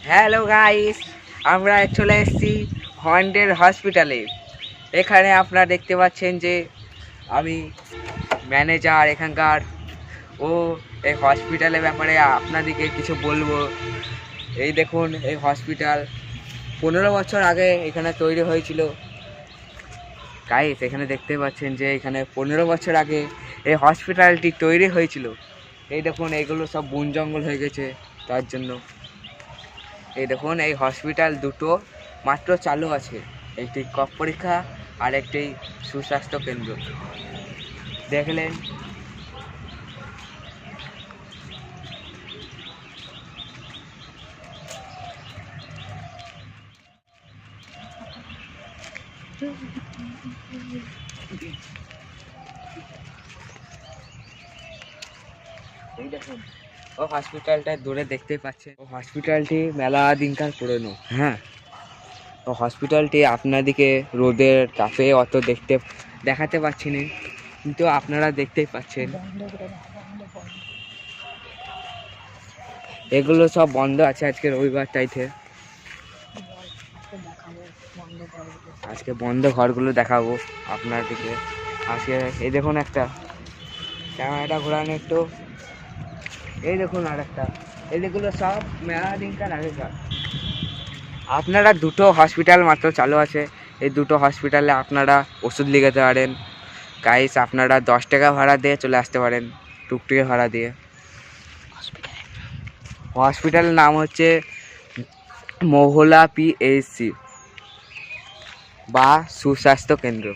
Hello guys, আমরা চলে এসেছি হন্টেড হসপিটালে। এখানে আপনারা দেখতে পাচ্ছেন যে আমি ম্যানেজার এখানকার। ও এই হসপিটালের ব্যাপারে আপনাদেরকে কিছু বলবো। এই দেখুন, এই হসপিটাল 15 বছর আগে এখানে তৈরি হয়েছিল। গাইস, এখানে দেখতে পাচ্ছেন যে এখানে 15 বছর আগে এই হসপিটালটি তৈরি হয়েছিল। এই দেখুন, এইগুলো সব বন জঙ্গল হয়ে গেছে তার জন্য। এই দেখুন, এই হসপিটাল দুটো মাত্র চালু আছে, একটি কফ পরীক্ষা আর একটি সুস্বাস্থ্য কেন্দ্র। দেখলেন, এই দেখুন ও হসপিটালটা দূরে দেখতেই পাচ্ছেন। ও হসপিটালটি মেলা দিনকার পুরনো। হ্যাঁ, ও হসপিটালটি আপনাদেরকে রোদের তাপে অত দেখাতে পাচ্ছি না, কিন্তু আপনারা দেখতেই পাচ্ছেন। এগুলো সব বন্ধ আছে আজকে রবিবার টাইতে। আজকে বন্ধ ঘরগুলো দেখাবো আপনাদেরকে আজকে। এই দেখুন, একটা ক্যামেরাটা ঘোরানো একটু। এই দেখুন আর একটা। এইগুলো সব মেলা দিনকার আগেকার। আপনারা দুটো হসপিটাল মাত্র চালু আছে। এই দুটো হসপিটালে আপনারা ওষুধ লিখাতে পারেন। গাইস, আপনারা 10 টাকা ভাড়া দিয়ে চলে আসতে পারেন, টুকটুকে ভাড়া দিয়ে। হসপিটালের নাম হচ্ছে মহলা পিএইচসি বা সুস্বাস্থ্য কেন্দ্র।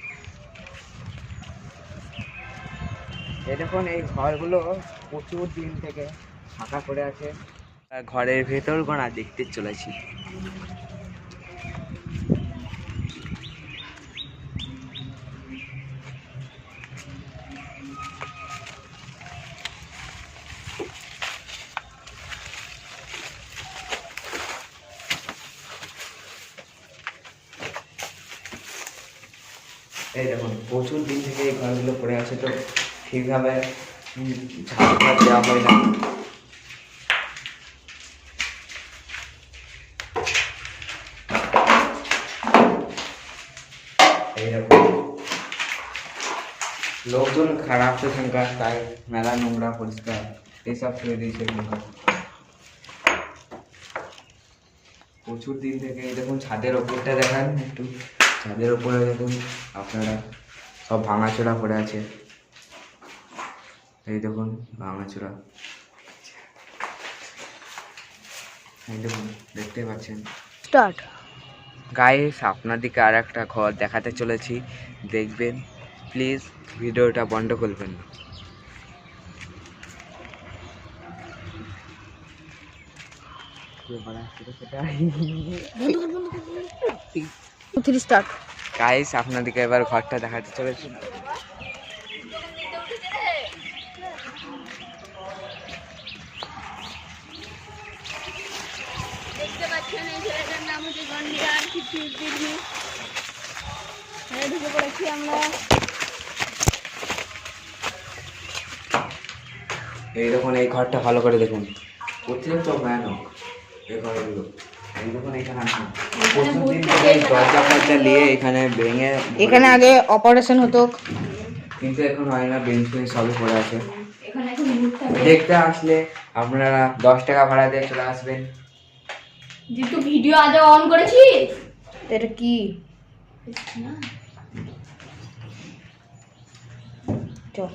এই দেখুন, এই ঘরগুলো প্রচুর দিন থেকে ফাঁকা করে আছে। ঘরের ভেতর গোনা দেখতে চলেছি। এই দেখুন, প্রচুর দিন থেকে এই ঘরগুলো পড়ে আছে, তো ঠিকভাবে ঝাড় দেওয়া হয় না। এইরকম লোকজন খারাপ তো এখানকার, তাই মেলা নোংরা পরিষ্কার এইসব ছেড়ে দিয়েছে এখানকার। প্রচুর দিন থেকে। এই দেখুন, ছাদের ওপরটা দেখান একটু। ছাদের ওপরে দেখুন আপনারা, সব ভাঙাচোরা পড়ে আছে। এই দেখুন ভাঙাচোরা, এই দেখুন দেখতে পাচ্ছেন। স্টার্ট। গাইস, আপনাদেরকে আর একটা ঘর দেখাতে চলেছি, দেখবেন। প্লিজ ভিডিওটা বন্ধ করবেন না। গাইস, আপনাদেরকে এবার ঘরটা দেখাতে চলেছি। দেখতে পাচ্ছেন, এই ছেলেটার নাম হচ্ছে গন্ডিয়ার। ঢুকে পড়েছি আমরা। এই দেখুন, এই ঘরটা ভালো করে দেখুন, অতিরিক্ত ভয়ানক এই ঘরগুলো। এই দেখুন, এখানে আসুন। প্রতিদিন দরজা ফরজা নিয়ে এখানে ভেঙে, এখানে আগে অপারেশন হতো, কিন্তু এখন হয় না। বেঞ্চ ফেঞ্চ সবই পড়ে আছে। দেখতে আসলে আপনারা 10 টাকা ভাড়া দিয়ে চলে আসবেন। যেহেতু ভিডিও আজ অন করেছিস, এটা কি না চল।